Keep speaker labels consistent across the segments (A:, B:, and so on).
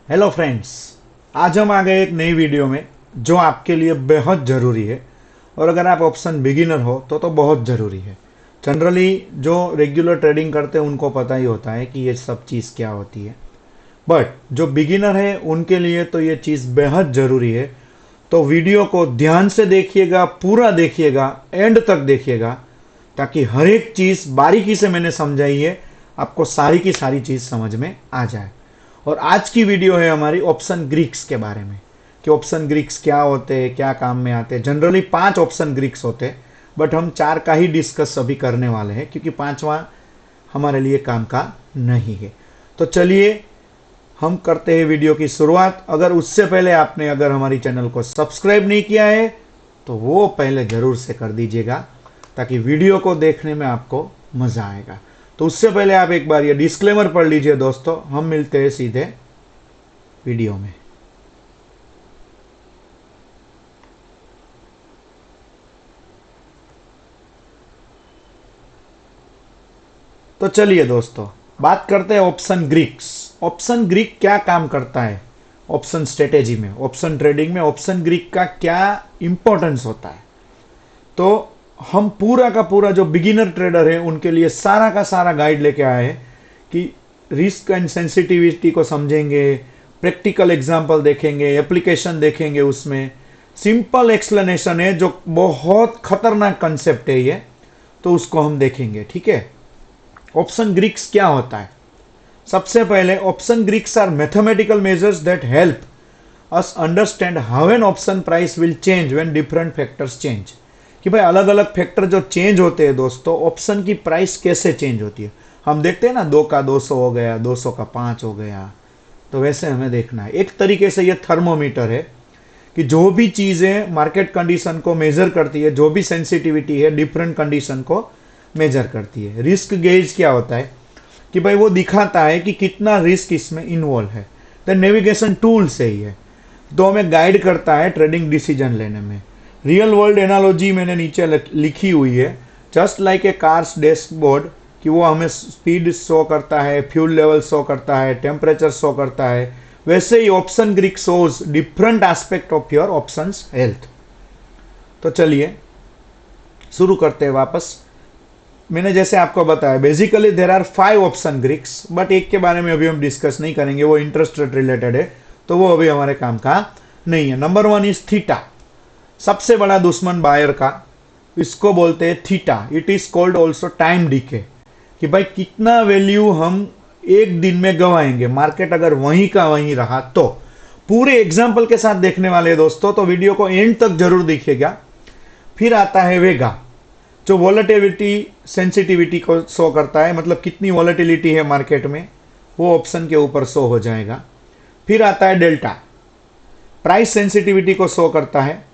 A: Hello friends, आज हम आ गए एक नई वीडियो में जो आपके लिए बेहद ज़रूरी है। और अगर आप ऑप्शन बिगिनर हो तो बहुत ज़रूरी है। जनरली जो रेगुलर ट्रेडिंग करते हैं उनको पता ही होता है कि ये सब चीज़ क्या होती है, बट जो बिगिनर है उनके लिए तो ये चीज़ बेहद ज़रूरी है। तो वीडियो को ध्यान से देखिएगा, पूरा देखिएगा, एंड तक देखिएगा, ताकि हर एक चीज़ बारीकी से मैंने समझाई है, आपको सारी की सारी चीज़ समझ में आ जाए। और आज की वीडियो है हमारी ऑप्शन ग्रीक्स के बारे में कि ऑप्शन ग्रीक्स क्या होते हैं, क्या काम में आते हैं। जनरली 5 ऑप्शन ग्रीक्स होते हैं, बट हम 4 का ही डिस्कस अभी करने वाले हैं क्योंकि 5वां हमारे लिए काम का नहीं है। तो चलिए हम करते हैं वीडियो की शुरुआत। अगर उससे पहले आपने अगर हमारी चैनल को सब्सक्राइब नहीं किया है तो वो पहले ज़रूर से कर दीजिएगा, ताकि वीडियो को देखने में आपको मज़ा आएगा। तो उससे पहले आप एक बार ये डिस्क्लेमर पढ़ लीजिए दोस्तों। हम मिलते हैं सीधे वीडियो में। तो चलिए दोस्तों, बात करते हैं ऑप्शन ग्रीक्स। ऑप्शन ग्रीक क्या काम करता है ऑप्शन स्ट्रेटेजी में, ऑप्शन ट्रेडिंग में ऑप्शन ग्रीक का क्या इंपॉर्टेंस होता है। तो हम पूरा का पूरा जो बिगिनर ट्रेडर है उनके लिए सारा का सारा गाइड लेके आए हैं कि रिस्क एंड सेंसिटिविटी को समझेंगे, प्रैक्टिकल एग्जांपल देखेंगे, एप्लीकेशन देखेंगे। उसमें सिंपल एक्सप्लेनेशन है, जो बहुत खतरनाक कंसेप्ट है ये, तो उसको हम देखेंगे। ठीक है, ऑप्शन ग्रीक्स क्या होता है। सबसे पहले option Greeks are mathematical measures that help us understand how an option price will change when different factors change. कि भाई अलग अलग फैक्टर जो चेंज होते हैं दोस्तों, ऑप्शन की प्राइस कैसे चेंज होती है। हम देखते हैं ना, 2 का 200 हो गया, 200 का 5 हो गया, तो वैसे हमें देखना है। एक तरीके से ये थर्मोमीटर है कि जो भी चीज़ें मार्केट कंडीशन को मेजर करती है, जो भी सेंसिटिविटी है डिफरेंट कंडीशन को मेजर करती है। रिस्क गेज क्या होता है कि भाई वो दिखाता है कि कितना रिस्क इसमें इन्वॉल्व है। तो नेविगेशन टूल से ही है, तो हमें गाइड करता है ट्रेडिंग डिसीजन लेने में। रियल वर्ल्ड एनालॉजी मैंने नीचे लिखी हुई है, just like a cars dashboard, कि वो हमें स्पीड शो करता है, फ्यूल लेवल शो करता है, टेम्परेचर शो करता है। वैसे ही option Greek shows different aspect of your options health. तो चलिए शुरू करते हैं वापस। मैंने जैसे आपको बताया, basically there are 5 option Greeks, but एक के बारे में अभी हम डिस्कस नहीं करेंगे, वो इंटरेस्ट रेट रिलेटेड है, तो वो अभी हमारे काम का नहीं है। नंबर 1 इज थीटा, सबसे बड़ा दुश्मन बायर का, इसको बोलते हैं theta. It is called also time DK, कि भाई कितना वैल्यू हम एक दिन में गवाएंगे मार्केट अगर वहीं का वहीं रहा तो। पूरे एग्जाम्पल के साथ देखने वाले दोस्तों, तो वीडियो को एंड तक जरूर देखिएगा। फिर आता है वेगा, जो वॉलेटिलिटी सेंसिटिविटी को शो करता है, मतलब कितनी वॉलेटिलिटी है मार्केट में, वो ऑप्शन के ऊपर शो हो जाएगा। फिर आता है डेल्टा, प्राइस सेंसिटिविटी को शो करता है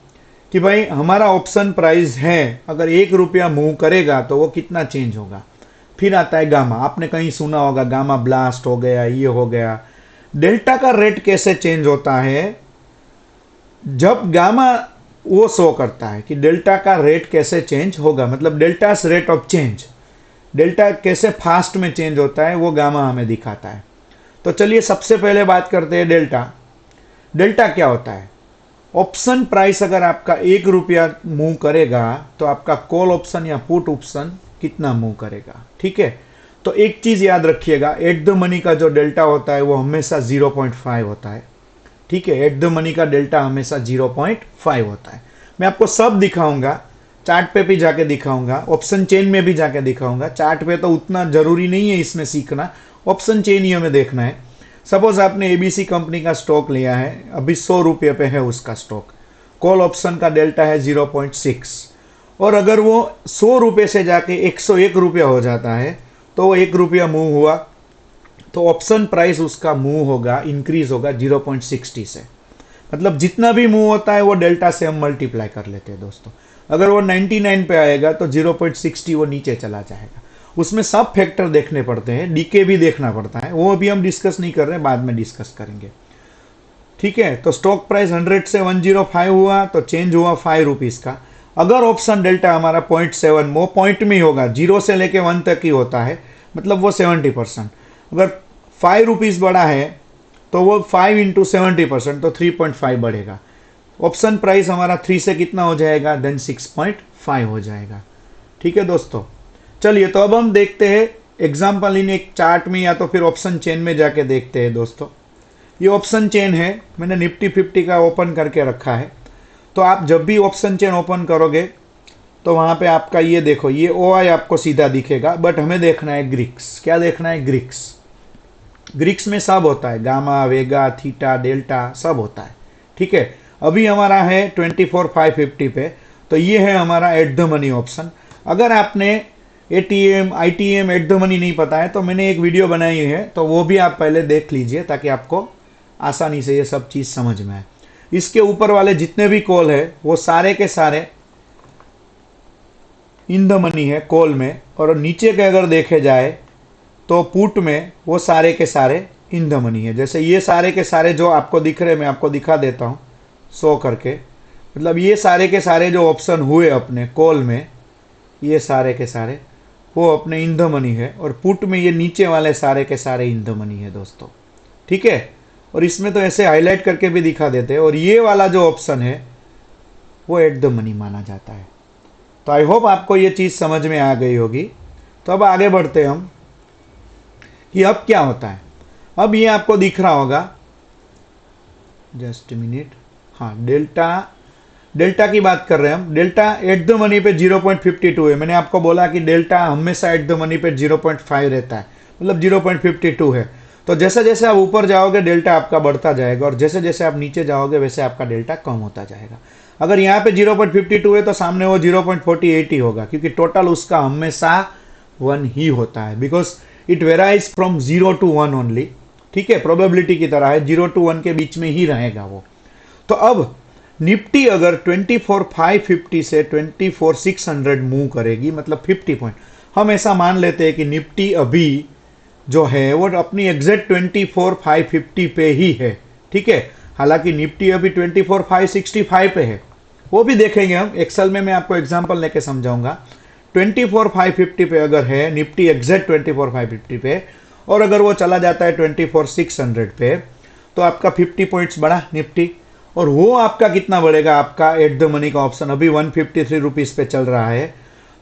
A: कि भाई हमारा ऑप्शन प्राइस है, अगर 1 रुपया मूव करेगा तो वो कितना चेंज होगा। फिर आता है गामा, आपने कहीं सुना होगा गामा ब्लास्ट हो गया, ये हो गया। डेल्टा का रेट कैसे चेंज होता है, जब गामा वो शो करता है कि डेल्टा का रेट कैसे चेंज होगा, मतलब delta rate of change, delta कैसे फास्ट में चेंज होता है, वो गामा हमें दिखाता है। तो चलिए सबसे पहले बात करते हैं डेल्टा। डेल्टा क्या होता है, ऑप्शन प्राइस अगर आपका 1 रुपया मूव करेगा तो आपका कॉल ऑप्शन या पुट ऑप्शन कितना मूव करेगा। ठीक है, तो एक चीज याद रखिएगा, एट द मनी का जो डेल्टा होता है वो हमेशा 0.5 होता है। ठीक है, एट द मनी का डेल्टा हमेशा 0.5 होता है। मैं आपको सब दिखाऊंगा, चार्ट पे भी जाके दिखाऊंगा, ऑप्शन चेन में भी जाके दिखाऊंगा। चार्ट पे तो उतना जरूरी नहीं है इसमें सीखना, ऑप्शन चेन ही हमें देखना है। सपोज आपने एबीसी कंपनी का स्टॉक लिया है, अभी 100 रुपये पे है उसका स्टॉक, कॉल ऑप्शन का डेल्टा है 0.6, और अगर वो 100 रुपये से जाके 101 रुपया हो जाता है, तो 1 रुपया मूव हुआ, तो ऑप्शन प्राइस उसका मूव होगा, इंक्रीज होगा 0.60 से। मतलब जितना भी मूव होता है वो डेल्टा से हम मल्टीप्लाई कर लेते हैं दोस्तों। अगर वो 99 पे आएगा तो 0.60 वो नीचे चला जाएगा। उसमें सब फैक्टर देखने पड़ते हैं, डीके भी देखना पड़ता है, वो अभी हम डिस्कस नहीं कर रहे, बाद में डिस्कस करेंगे। ठीक है, तो स्टॉक प्राइस 100 से 105 हुआ तो चेंज हुआ 5 रुपीज का। अगर ऑप्शन डेल्टा हमारा 0.7, वो पॉइंट में ही होगा, 0 से लेके 1 तक ही होता है, मतलब वो 70%। अगर 5 रुपीज बढ़ा है तो वो 5 इंटू 70% तो 3.5 बढ़ेगा। ऑप्शन प्राइस हमारा 3 से कितना हो जाएगा, देन 6.5 हो जाएगा। ठीक है दोस्तों, चलिए तो अब हम देखते हैं एग्जाम्पल इन एक चार्ट में या तो फिर ऑप्शन चेन में जाके देखते हैं दोस्तों। ये ऑप्शन चेन है, मैंने निफ्टी 50 का ओपन करके रखा है। तो आप जब भी ऑप्शन चेन ओपन करोगे तो वहां पे आपका ये देखो, ये OI आपको सीधा दिखेगा, बट हमें देखना है ग्रिक्स। क्या देखना है, ग्रिक्स। ग्रिक्स में सब होता है, गामा, वेगा, थीटा, डेल्टा सब होता है। ठीक है, अभी हमारा है 24,550 पे, तो ये है हमारा एट द मनी ऑप्शन। अगर आपने ATM ITM eight the money नहीं पता है तो मैंने एक वीडियो बनाई है, तो वो भी आप पहले देख लीजिए ताकि आपको आसानी से ये सब चीज समझ में आए। इसके ऊपर वाले जितने भी कॉल है वो सारे के सारे इन द मनी है कॉल में, और नीचे के अगर देखे जाए तो पुट में वो सारे के सारे इन द मनी है। जैसे ये सारे के सारे जो आपको दिख रहे, मैं आपको दिखा देता हूँ शो करके। मतलब ये सारे के सारे जो ऑप्शन हुए अपने कॉल में, ये सारे के सारे वो अपने इन द मनी है, और पुट में ये नीचे वाले सारे के सारे इन द मनी है दोस्तों। ठीक है, और इसमें तो ऐसे हाईलाइट करके भी दिखा देते हैं, और ये वाला जो ऑप्शन है वो एट द मनी माना जाता है। तो आई होप आपको ये चीज समझ में आ गई होगी। तो अब आगे बढ़ते हैं हम कि अब क्या होता है। अब ये आपको दिख रहा होगा, जस्ट मिनट, हाँ डेल्टा की बात कर रहे हैं हम। डेल्टा एट द मनी पे 0.52 है। मैंने आपको बोला कि डेल्टा हमेशा एट द मनी पे 0.5 रहता है, मतलब 0.52 है। तो जैसे जैसे आप ऊपर जाओगे डेल्टा आपका बढ़ता जाएगा, और जैसे जैसे आप नीचे जाओगे वैसे आपका डेल्टा कम होता जाएगा। अगर यहाँ पे 0.52 है तो सामने वो 0.48 ही होगा, क्योंकि टोटल उसका हमेशा 1 ही होता है, because it varies from 0 to 1 only. ठीक है, प्रोबेबिलिटी की तरह है, 0 to 1 के बीच में ही रहेगा वो। तो अब निफ्टी अगर 24,550 से 24,600 मूव करेगी, मतलब 50 पॉइंट, हम ऐसा मान लेते हैं कि निफ्टी अभी जो है वो अपनी एग्जैक्ट 24,550 पे ही है। ठीक है, हालांकि निफ्टी अभी 24,565 पे है, वो भी देखेंगे हम एक्सेल में, मैं आपको एग्जांपल लेके समझाऊंगा। 24,550 पे अगर है निफ्टी एग्जैक्ट 24,550 पे, और अगर वो चला जाता है 24,600 पे, तो आपका 50 पॉइंट्स बढ़ा निफ्टी। और वो आपका कितना बढ़ेगा, आपका एट द मनी का ऑप्शन अभी 153 रुपीज पे चल रहा है,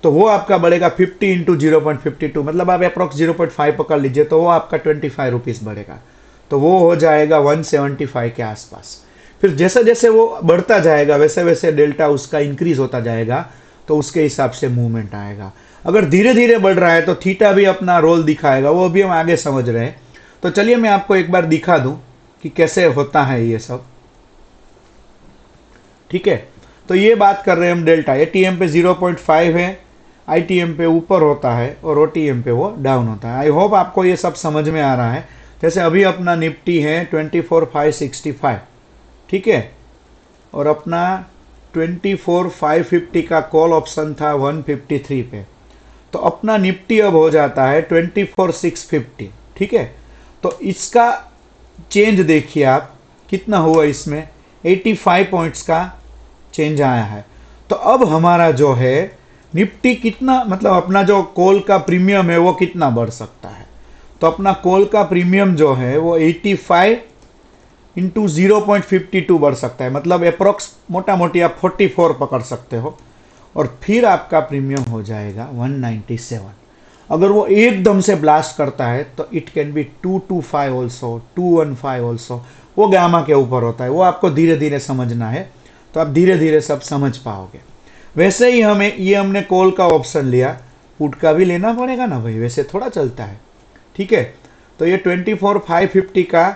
A: तो वो आपका बढ़ेगा 50 इंटू 0.52, मतलब आप अप्रोक्स 0.5 पकड़ लीजिए, तो वो आपका 25 रुपीज बढ़ेगा, तो वो हो जाएगा 175 के आसपास। फिर जैसे जैसे वो बढ़ता जाएगा वैसे वैसे डेल्टा उसका इंक्रीज होता जाएगा, तो उसके हिसाब से मूवमेंट आएगा। अगर धीरे धीरे बढ़ रहा है तो थीटा भी अपना रोल दिखाएगा, वो भी हम आगे समझ रहे हैं। तो चलिए मैं आपको एक बार दिखा दूं कि कैसे होता है ये सब। ठीक है, तो ये बात कर रहे हैं हम डेल्टा। एटीएम पे 0.5 है, आईटीएम पे ऊपर होता है, और ओटीएम पे वो डाउन होता है। आई होप आपको ये सब समझ में आ रहा है। जैसे अभी अपना निफ्टी है 24,565, ठीक है, और अपना 24,550 का कॉल ऑप्शन था 153 पे, तो अपना निफ्टी अब हो जाता है 24,650। ठीक है, तो इसका चेंज देखिए आप कितना हुआ, इसमें 85 पॉइंट्स का चेंज आया है। तो अब हमारा जो है निफ्टी कितना, मतलब अपना जो कॉल का प्रीमियम है वो कितना बढ़ सकता है। तो अपना कॉल का प्रीमियम जो है वो 85 इंटू 0.52 बढ़ सकता है, मतलब अप्रोक्स मोटा मोटी आप 44 पकड़ सकते हो, और फिर आपका प्रीमियम हो जाएगा 197। अगर वो एकदम से ब्लास्ट करता है तो it can be 225 also, 215 also, वो गामा के ऊपर होता है। वो आपको धीरे धीरे समझना है, तो आप धीरे धीरे सब समझ पाओगे। वैसे ही हमें ये हमने कॉल का ऑप्शन लिया, पुट का भी लेना पड़ेगा ना भाई, वैसे थोड़ा चलता है। ठीक है, तो ये 24,550 का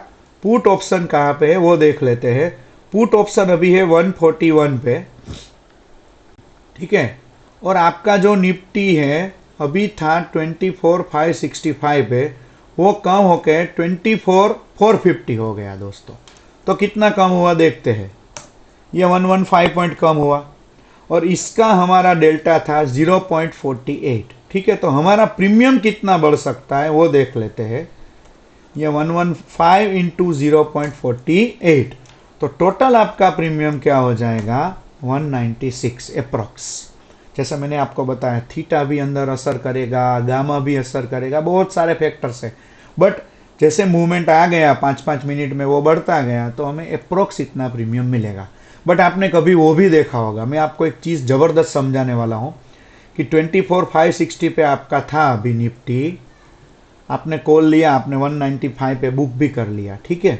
A: पुट ऑप्शन कहाँ पे है वो देख लेते हैं। पुट ऑप्शन अभी है 141 पे, ठीक है, और आपका जो निफ्टी है अभी था 24,565 पे, वो कम होकर 24,450 हो गया दोस्तों। तो कितना कम हुआ देखते हैं, ये 115 पॉइंट कम हुआ, और इसका हमारा डेल्टा था 0.48। ठीक है, तो हमारा प्रीमियम कितना बढ़ सकता है वो देख लेते हैं। ये 115 इंटू 0.48, तो टोटल आपका प्रीमियम क्या हो जाएगा 196 अप्रोक्स। जैसा मैंने आपको बताया थीटा भी अंदर असर करेगा, गामा भी असर करेगा, बहुत सारे फैक्टर्स है, बट जैसे मूवमेंट आ गया 5-5 मिनट में वो बढ़ता गया तो हमें अप्रोक्स इतना प्रीमियम मिलेगा। बट आपने कभी वो भी देखा होगा, मैं आपको एक चीज़ ज़बरदस्त समझाने वाला हूँ कि 24,560 पे आपका था अभी निफ्टी, आपने कॉल लिया, आपने 195 पे बुक भी कर लिया, ठीक है।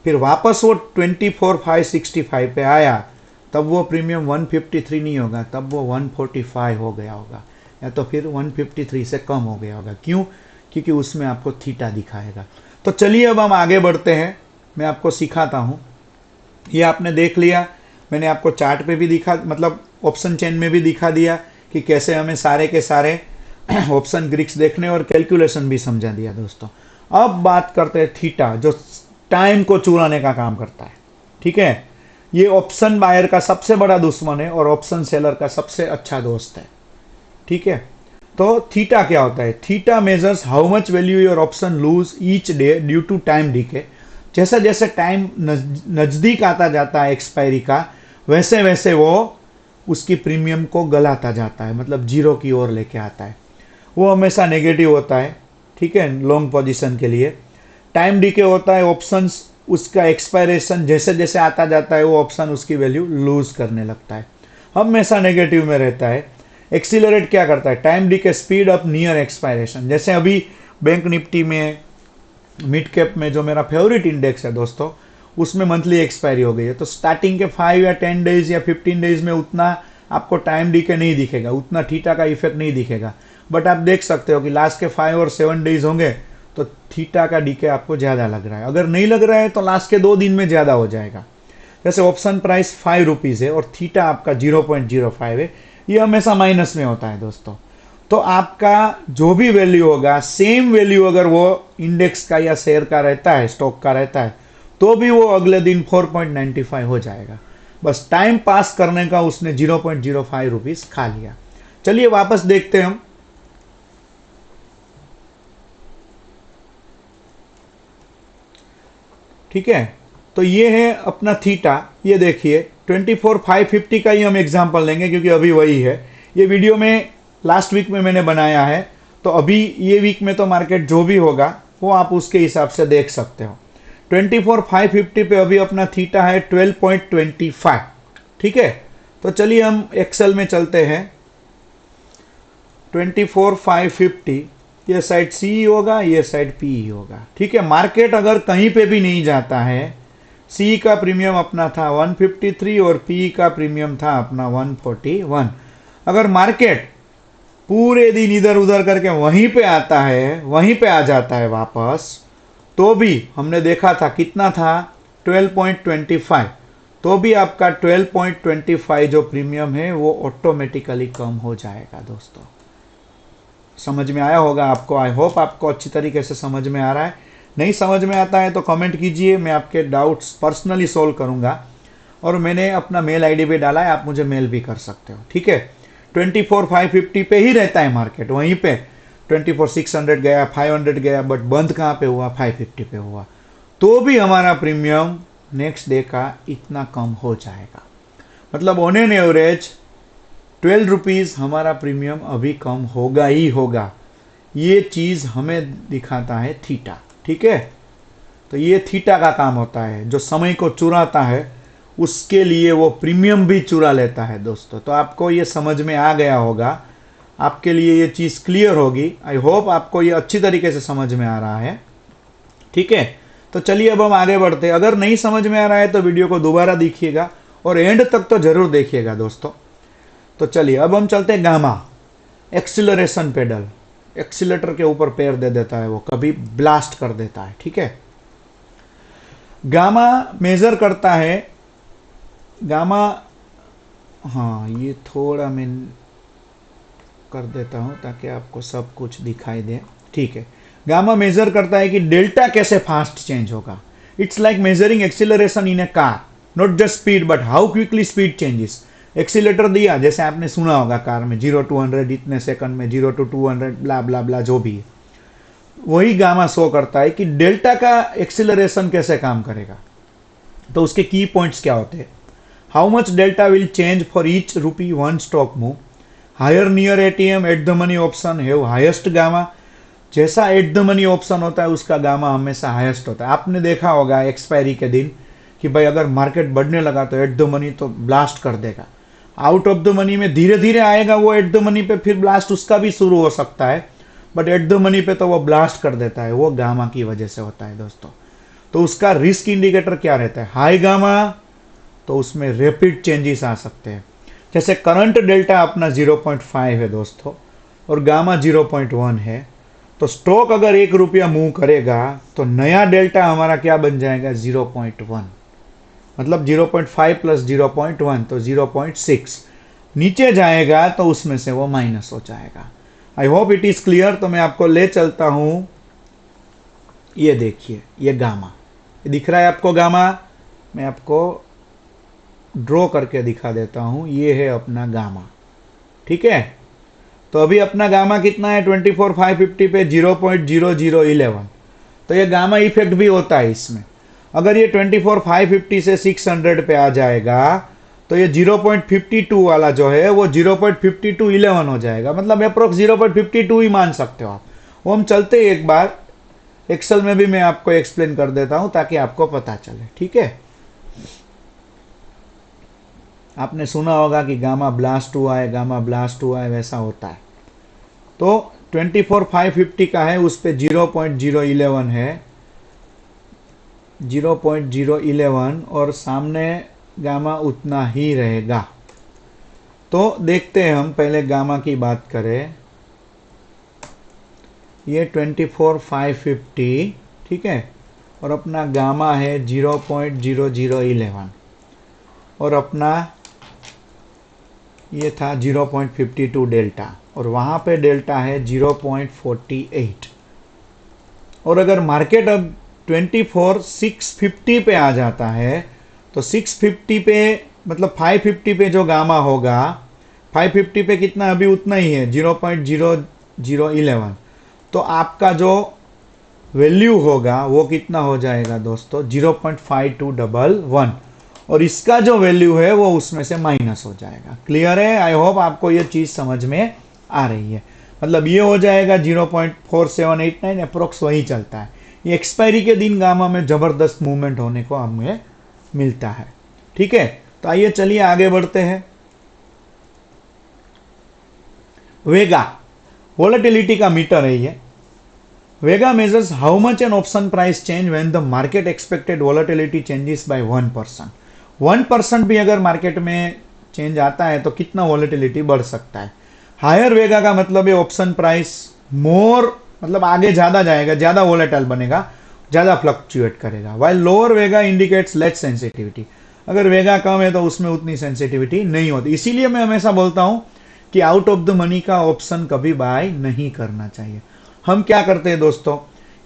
A: फिर वापस वो 24,565 पे आया, तब वो प्रीमियम 153 नहीं होगा, तब वो 145 हो गया होगा, या तो फिर 153 से कम हो गया होगा। क्यों? क्योंकि उसमें आपको थीटा दिखाएगा। तो चलिए अब हम आगे बढ़ते हैं, मैं आपको सिखाता हूँ। ये आपने देख लिया, मैंने आपको चार्ट पे भी दिखा, मतलब ऑप्शन चेन में भी दिखा दिया कि कैसे हमें सारे के सारे ऑप्शन ग्रीक्स देखने और कैलकुलेशन भी समझा दिया दोस्तों। अब बात करते हैं थीटा, जो टाइम को चुराने का काम करता है, ठीक है। ये ऑप्शन बायर का सबसे बड़ा दुश्मन है और ऑप्शन सेलर का सबसे अच्छा दोस्त है, ठीक है। तो थीटा क्या होता है? Theta measures how much value your option lose each day due to time decay. जैसे जैसे टाइम नजदीक आता जाता है एक्सपायरी का, वैसे वैसे वो उसकी प्रीमियम को गलाता जाता है, मतलब जीरो की ओर लेके आता है। वो हमेशा नेगेटिव होता है, ठीक है, लॉन्ग पोजीशन के लिए। टाइम डीके होता है ऑप्शंस, उसका एक्सपायरेशन जैसे जैसे आता जाता है वो ऑप्शन उसकी वैल्यू लूज करने लगता है, हमेशा नेगेटिव में रहता है। एक्सीलरेट क्या करता है? Time DK speed up near expiration. जैसे अभी बैंक निफ्टी में, मिड कैप में जो मेरा फेवरेट इंडेक्स है दोस्तों, उसमें मंथली एक्सपायरी हो गई है, तो स्टार्टिंग के 5 या 10 डेज या 15 डेज में उतना आपको टाइम डीके नहीं दिखेगा, उतना थीटा का इफेक्ट नहीं दिखेगा। बट आप देख सकते हो कि लास्ट के 5 और 7 डेज होंगे तो थीटा का डीके आपको ज्यादा लग रहा है। अगर नहीं लग रहा है तो लास्ट के 2 दिन में ज्यादा हो जाएगा। जैसे ऑप्शन प्राइस 5 रुपीज है और थीटा आपका 0.05 है, ये हमेशा माइनस में होता है दोस्तों। तो आपका जो भी वैल्यू होगा, सेम वैल्यू अगर वो इंडेक्स का या शेयर का रहता है, स्टॉक का रहता है, तो भी वो अगले दिन 4.95 हो जाएगा। बस टाइम पास करने का उसने 0.05 रुपीज खा लिया। चलिए वापस देखते हैं हम। ठीक है, तो ये है अपना थीटा। ये देखिए 24,550 का ही हम एग्जांपल लेंगे क्योंकि अभी वही है। ये वीडियो में लास्ट वीक में मैंने बनाया है, तो अभी ये वीक में तो मार्केट जो भी होगा वो आप उसके हिसाब से देख सकते हो। 24,550 पे अभी अपना थीटा है 12.25, ठीक है। तो चलिए हम एक्सेल में चलते हैं। 24,550, ये साइड सी होगा, ये साइड पी होगा, ठीक है। मार्केट अगर कहीं पे भी नहीं जाता है, सी का प्रीमियम अपना था 153 और पी का प्रीमियम था अपना 141। अगर मार्केट पूरे दिन इधर उधर करके वहीं पे आता है, वहीं पे आ जाता है वापस, तो भी हमने देखा था कितना था 12.25, तो भी आपका 12.25 जो प्रीमियम है वो ऑटोमेटिकली कम हो जाएगा दोस्तों। समझ में आया होगा आपको, आई होप आपको अच्छी तरीके से समझ में आ रहा है। नहीं समझ में आता है तो कमेंट कीजिए, मैं आपके डाउट्स पर्सनली सॉल्व करूंगा। और मैंने अपना मेल आईडी पे डाला है, आप मुझे मेल भी कर सकते हो, ठीक है। 24,550 पे ही रहता है मार्केट, वहीं पे 24,600 गया, 500 गया, बट बंद कहाँ पे हुआ? 550 पे हुआ, तो भी हमारा प्रीमियम नेक्स्ट डे का इतना कम हो जाएगा। मतलब ऑन एन एवरेज 12 रुपीज हमारा प्रीमियम अभी कम होगा ही होगा। ये चीज हमें दिखाता है थीटा, ठीक है। तो ये थीटा का काम होता है, जो समय को चुराता है उसके लिए वो प्रीमियम भी चुरा लेता है दोस्तों। तो आपको ये समझ में आ गया होगा, आपके लिए ये चीज क्लियर होगी। आई होप आपको ये अच्छी तरीके से समझ में आ रहा है, ठीक है। तो चलिए अब हम आगे बढ़ते हैं। अगर नहीं समझ में आ रहा है तो वीडियो को दोबारा देखिएगा और एंड तक तो जरूर देखिएगा दोस्तों। तो चलिए अब हम चलते हैं गामा, एक्सीलरेशन पेडल। एक्सीलेटर के ऊपर पैर दे देता है वो, कभी ब्लास्ट कर देता है, ठीक है। गामा मेजर करता है, गामा, हाँ ये थोड़ा मैं कर देता हूं ताकि आपको सब कुछ दिखाई दे, ठीक है। गामा मेजर करता है कि डेल्टा कैसे फास्ट चेंज होगा। It's like measuring acceleration in A car, not just speed but how quickly speed changes. Accelerator दिया, जैसे आपने सुना होगा कार में 0 to 100 इतने सेकंड में, 0 to 200 ब्ला ब्ला ब्ला जो भी है, वही गामा शो करता है कि डेल्टा का एक्सीलरेशन कैसे काम करेगा। तो उसके की पॉइंट्स क्या होते हैं? How much delta will change for each rupee one stock move, higher near ATM at the money option have highest gamma, जैसा एट द मनी ऑप्शन होता है उसका गामा हमेशा हाईएस्ट होता है। आपने देखा होगा एक्सपायरी के दिन कि भाई अगर मार्केट बढ़ने लगा तो एट द मनी तो ब्लास्ट कर देगा। आउट ऑफ द मनी में धीरे धीरे आएगा वो एट द मनी पे, फिर ब्लास्ट उसका भी शुरू हो सकता है, बट एट द मनी पे तो वो ब्लास्ट कर देता है। वो गामा की वजह से होता है दोस्तों। तो उसका रिस्क इंडिकेटर क्या रहता है? हाई गामा, तो उसमें रैपिड चेंजेस आ सकते हैं। जैसे करंट डेल्टा अपना 0.5 है दोस्तों और गामा 0.1 है, तो स्टॉक अगर ₹1 मूव करेगा तो नया डेल्टा हमारा क्या बन जाएगा? 0.1, मतलब 0.5 प्लस 0.1 तो 0.6। नीचे जाएगा तो उसमें से वो माइनस हो जाएगा। I hope it is clear. तो मैं आपको ले चलता हूं, ये देखिए, ये गामा, ये दिख रहा है आपको गामा? मैं आपको ड्रॉ करके दिखा देता हूं। ये है अपना गामा, ठीक है। तो अभी अपना गामा कितना है? 24,550 पे 0.0011। तो ये गामा इफेक्ट भी होता है इसमें। अगर ये 24,550 से 600 पे आ जाएगा तो ये 0.52 वाला जो है वो 0.5211 हो जाएगा, मतलब अप्रोक्स 0.52 ही मान सकते हो आप। वो हम चलते ही एक बार एक्सेल में भी मैं आपको एक्सप्लेन कर देता हूं ताकि आपको पता चले, ठीक है। आपने सुना होगा कि गामा ब्लास्ट हुआ है, गामा ब्लास्ट हुआ है, वैसा होता है। तो 24,550 का है, उस पे 0.011 है, 0.011, और सामने गामा उतना ही रहेगा। तो देखते हैं, हम पहले गामा की बात करें। ये 24,550, ठीक है, और अपना गामा है 0.0011, और अपना ये था 0.52 डेल्टा, और वहां पे डेल्टा है 0.48। और अगर मार्केट अब 24,650 पे आ जाता है तो 650 पे, मतलब 550 पे जो गामा होगा, 550 पे कितना? अभी उतना ही है, 0.0011। तो आपका जो वैल्यू होगा वो कितना हो जाएगा दोस्तों? 0.5211, और इसका जो वैल्यू है वो उसमें से माइनस हो जाएगा। क्लियर है? आई होप आपको ये चीज समझ में आ रही है। मतलब ये हो जाएगा 0.4789, अप्रोक्स वही चलता है। ये एक्सपायरी के दिन गामा में जबरदस्त मूवमेंट होने को हमें मिलता है, ठीक है। तो आइए चलिए आगे बढ़ते हैं। वेगा वोलेटिलिटी का मीटर है ये। Vega measures how much an option price change when the market expected volatility changes by 1%। 1% भी अगर मार्केट में चेंज आता है तो कितना वोलेटिलिटी बढ़ सकता है। हायर वेगा का मतलब है ऑप्शन प्राइस मोर, मतलब आगे ज्यादा जाएगा, ज्यादा वोलेटाइल बनेगा, ज्यादा फ्लक्चुएट करेगा। वाइल लोअर वेगा इंडिकेट्स लेस सेंसिटिविटी। अगर वेगा कम है तो उसमें उतनी सेंसिटिविटी नहीं होती। इसीलिए मैं हमेशा बोलता हूं कि आउट ऑफ द मनी का ऑप्शन कभी बाय नहीं करना चाहिए। हम क्या करते हैं दोस्तों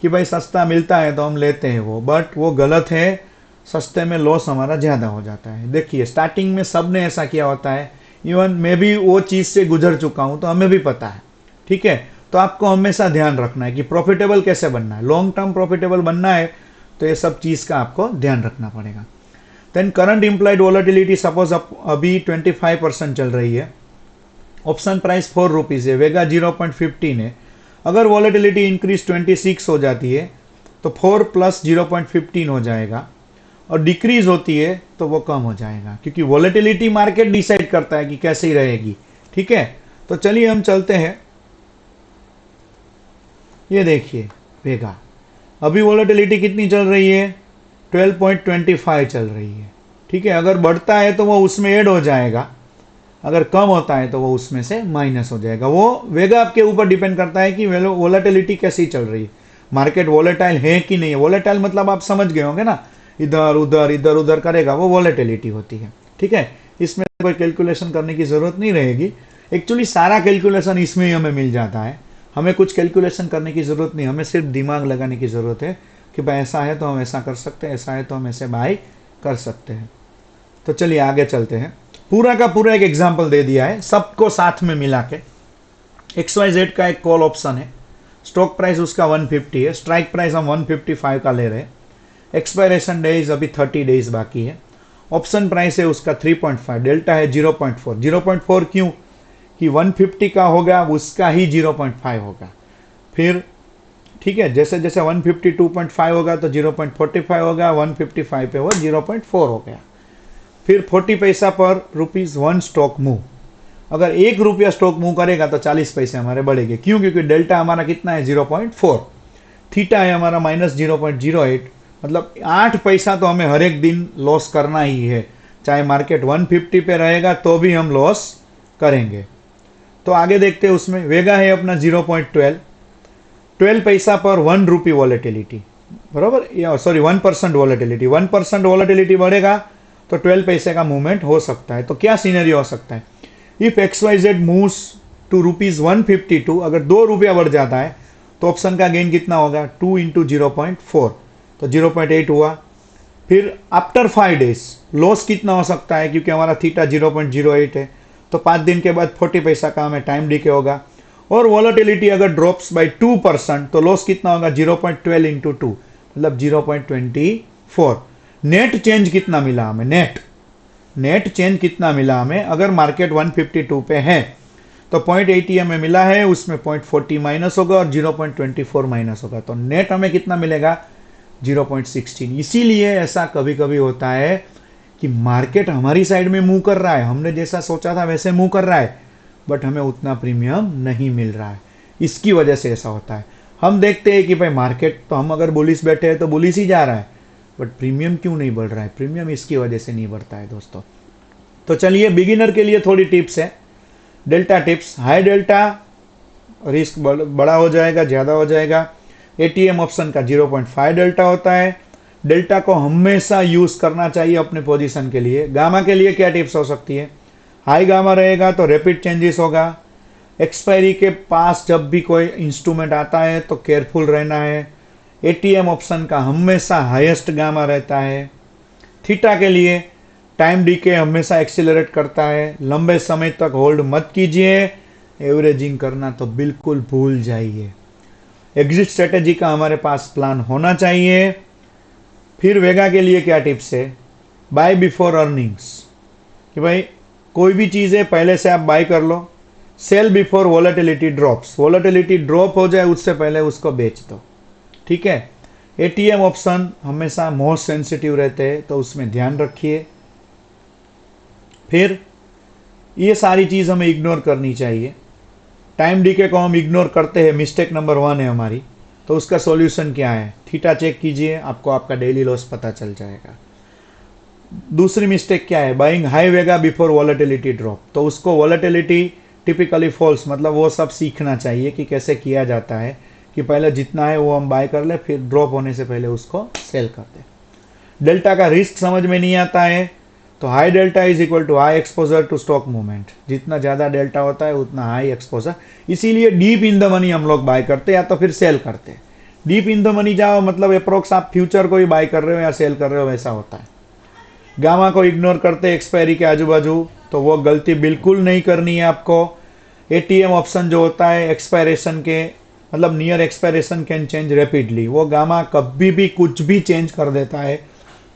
A: कि भाई सस्ता मिलता है तो हम लेते हैं वो, बट वो गलत है। सस्ते में लॉस हमारा ज्यादा हो जाता है। देखिए स्टार्टिंग में सबने ऐसा किया होता है, इवन मैं भी वो चीज से गुजर चुका हूं, तो हमें भी पता है, ठीक है। तो आपको हमेशा ध्यान रखना है कि प्रॉफिटेबल कैसे बनना है, लॉन्ग टर्म प्रॉफिटेबल बनना है, तो ये सब चीज का आपको ध्यान रखना पड़ेगा। Then current implied volatility, suppose अभी 25% चल रही है, ऑप्शन प्राइस ₹4 है, वेगा 0.15 है। अगर वॉलेटिलिटी इंक्रीज 26 हो जाती है तो 4 प्लस 0.15 हो जाएगा, और डिक्रीज होती है तो वो कम हो जाएगा, क्योंकि वॉलेटिलिटी मार्केट डिसाइड करता है कि कैसी रहेगी, ठीक है। तो चलिए हम चलते हैं। ये देखिए वेगा, अभी वॉलेटिलिटी कितनी चल रही है? 12.25 चल रही है, ठीक है। अगर बढ़ता है तो वो उसमें ऐड हो जाएगा, अगर कम होता है तो वो उसमें से माइनस हो जाएगा। वो वेगा आपके ऊपर डिपेंड करता है कि वोलेटिलिटी कैसी चल रही है, मार्केट वोलेटाइल है कि नहीं है। वोलेटाइल मतलब आप समझ गए होंगे ना, इधर उधर करेगा, वो वोलेटिलिटी होती है, ठीक है। इसमें कोई कैलकुलेशन करने की जरूरत नहीं रहेगी। एक्चुअली सारा कैलकुलेशन इसमें ही हमें मिल जाता है, हमें कुछ कैलकुलेशन करने की जरूरत नहीं, हमें सिर्फ दिमाग लगाने की जरूरत है कि भाई ऐसा है तो हम ऐसा कर सकते हैं, ऐसा है तो हम ऐसे बाय कर सकते हैं। तो चलिए आगे चलते हैं। पूरा का पूरा एक एग्जाम्पल दे दिया है, सबको साथ में मिला के। XYZ का एक कॉल ऑप्शन है, स्टॉक प्राइस उसका 150 है, स्ट्राइक प्राइस हम 155 का ले रहे हैं, एक्सपायरेशन डेज अभी 30 डेज बाकी है, ऑप्शन प्राइस है उसका 3.5, डेल्टा है 0.4। 0.4 क्यों? कि 150 का होगा उसका ही 0.5 होगा, फिर ठीक है, जैसे जैसे 152.5 होगा तो 0.45 होगा, 155 पे वो 0.4 हो गया। फिर 40 पैसा पर ₹1 स्टॉक मूव। अगर 1 रुपया स्टॉक मूव करेगा तो 40 पैसे हमारे बढ़ेंगे। क्यों? क्योंकि डेल्टा हमारा कितना है 0.4, थीटा है हमारा -0.08, मतलब 8 पैसा तो हमें हर एक दिन लॉस करना ही है। चाहे मार्केट 150 पे रहेगा तो भी हम लॉस करेंगे। तो आगे देखते हैं, उसमें वेगा है अपना 0.12, 12 पैसा पर 1 रुपी वॉलेटिलिटी, बराबर, या सॉरी 1% वॉलेटिलिटी, 1% वॉलेटिलिटी बढ़ेगा तो 12 पैसे का मूवमेंट हो सकता है। तो क्या सीनरियो हो सकता है? इफ XYZ मूव्स टू ₹152, अगर 2 रुपया बढ़ जाता है तो ऑप्शन का गेन कितना होगा? 2 इंटू 0.4, तो 0.8 हुआ। फिर आफ्टर 5 डेज लॉस कितना हो सकता है? क्योंकि हमारा थीटा 0.08 है, तो 5 दिन के बाद 40 पैसा का हमें टाइम डीके होगा। और वॉलेटिलिटी अगर ड्रॉप्स बाय 2% तो लॉस कितना होगा? 0.12 इंटू 2, मतलब 0.24। नेट चेंज कितना मिला हमें? नेट चेंज कितना मिला हमें? अगर मार्केट 152 पे है तो 0.80 हमें मिला है, उसमें 0.40 माइनस होगा और 0.24 माइनस होगा, तो नेट हमें कितना मिलेगा? 0.16। इसीलिए ऐसा कभी कभी होता है कि मार्केट हमारी साइड में मूव कर रहा है, हमने जैसा सोचा था वैसे मूव कर रहा है, बट हमें उतना प्रीमियम नहीं मिल रहा है। इसकी वजह से ऐसा होता है। हम देखते हैं कि भाई मार्केट तो हम अगर बुलिस बैठे हैं तो बुलिस ही जा रहा है, बट प्रीमियम क्यों नहीं बढ़ रहा है? प्रीमियम इसकी वजह से नहीं बढ़ता है दोस्तों। तो चलिए, बिगिनर के लिए थोड़ी टिप्स है, delta tips. High delta risk बड़ा हो जाएगा, ज़्यादा हो जाएगा। एटीएम ऑप्शन का 0.5 डेल्टा होता है। डेल्टा को हमेशा यूज़ करना चाहिए अपने पोजीशन के लिए। गामा के लिए क्या टिप्स हो सकती है? हाई गामा रहेगा तो रैपिड चेंजेस होगा। एक्सपायरी के पास जब भी कोई इंस्ट्रूमेंट आता है तो केयरफुल रहना है। एटीएम ऑप्शन का हमेशा हाईएस्ट गामा रहता है। थीटा के लिए टाइम डीके हमेशा एक्सीलरेट करता है। लंबे समय तक होल्ड मत कीजिए, एवरेजिंग करना तो बिल्कुल भूल जाइए। एग्जिट स्ट्रेटेजी का हमारे पास प्लान होना चाहिए। फिर वेगा के लिए क्या टिप्स है? बाय बिफोर अर्निंग्स, कि भाई कोई भी चीज़ है पहले से आप बाय कर लो। Sell before volatility drops, volatility drop हो जाए उससे पहले उसको बेच दो, ठीक है। एटीएम ऑप्शन हमेशा मोस्ट सेंसिटिव रहते हैं तो उसमें ध्यान रखिए। फिर ये सारी चीज़ हमें इग्नोर करनी चाहिए। टाइम डीके को हम इग्नोर करते हैं, मिस्टेक नंबर 1 है हमारी। तो उसका सॉल्यूशन क्या है? थीटा चेक कीजिए, आपको आपका डेली लॉस पता चल जाएगा। दूसरी मिस्टेक क्या है? बाइंग हाई वेगा बिफोर वॉलेटिलिटी ड्रॉप, तो उसको वॉलेटिलिटी टिपिकली फॉल्स, मतलब वो सब सीखना चाहिए कि कैसे किया जाता है, कि पहले जितना है वो हम बाय कर ले, फिर ड्रॉप होने से पहले उसको सेल कर दे। डेल्टा का रिस्क समझ में नहीं आता है तो high delta is equal to high exposure to stock movement. जितना ज़्यादा डेल्टा होता है उतना हाई एक्सपोजर। इसीलिए डीप इन द मनी हम लोग बाय करते हैं या तो फिर सेल करते हैं। डीप इन द मनी जाओ मतलब अप्रोक्स आप फ्यूचर को ही बाय कर रहे हो या सेल कर रहे हो, वैसा होता है। गामा को इग्नोर करते एक्सपायरी के आजू बाजू, तो वो गलती बिल्कुल नहीं करनी है आपको। एटीएम ऑप्शन जो होता है एक्सपायरेशन के, मतलब near expiration can change rapidly, वो गामा कभी भी कुछ भी चेंज कर देता है,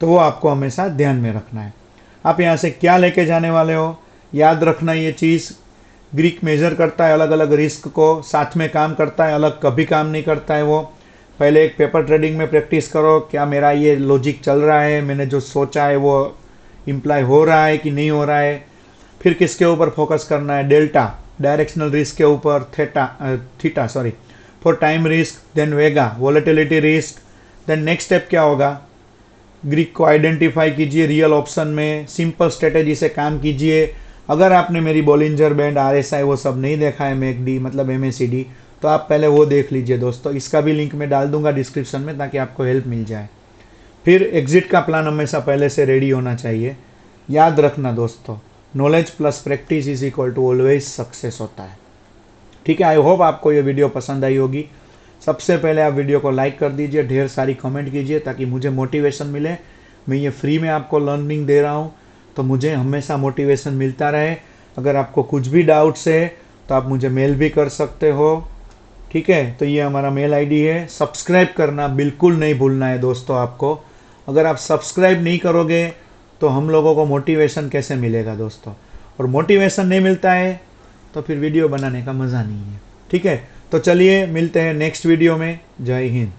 A: तो वो आपको हमेशा ध्यान में रखना है। आप यहाँ से क्या लेके जाने वाले हो, याद रखना ये चीज़। ग्रीक मेजर करता है अलग अलग रिस्क को, साथ में काम करता है, अलग कभी काम नहीं करता है वो। पहले एक पेपर ट्रेडिंग में प्रैक्टिस करो, क्या मेरा ये लॉजिक चल रहा है, मैंने जो सोचा है वो इम्प्लाई हो रहा है कि नहीं हो रहा है। फिर किसके ऊपर फोकस करना है? डेल्टा, डायरेक्शनल रिस्क के ऊपर, theta sorry for time risk, then vega volatility risk. Then next step क्या होगा? ग्रीक को आइडेंटिफाई कीजिए रियल ऑप्शन में, सिंपल स्ट्रेटेजी से काम कीजिए। अगर आपने मेरी बॉलिंजर बैंड, RSI वो सब नहीं देखा है, मैकडी मतलब MACD, तो आप पहले वो देख लीजिए दोस्तों। इसका भी लिंक मैं डाल दूंगा डिस्क्रिप्शन में ताकि आपको हेल्प मिल जाए। फिर एग्जिट का प्लान हमेशा पहले से रेडी होना चाहिए। याद रखना दोस्तों, knowledge plus practice is equal to always success होता है, ठीक है। आई होप आपको ये वीडियो पसंद आई होगी। सबसे पहले आप वीडियो को लाइक कर दीजिए, ढेर सारी कमेंट कीजिए ताकि मुझे मोटिवेशन मिले। मैं ये फ्री में आपको लर्निंग दे रहा हूँ तो मुझे हमेशा मोटिवेशन मिलता रहे। अगर आपको कुछ भी डाउट्स है तो आप मुझे मेल भी कर सकते हो, ठीक है। तो ये हमारा मेल आईडी है। सब्सक्राइब करना बिल्कुल नहीं भूलना है दोस्तों आपको। अगर आप सब्सक्राइब नहीं करोगे तो हम लोगों को मोटिवेशन कैसे मिलेगा दोस्तों, और मोटिवेशन नहीं मिलता है तो फिर वीडियो बनाने का मज़ा नहीं है। ठीक है, तो चलिए मिलते हैं नेक्स्ट वीडियो में। जय हिंद।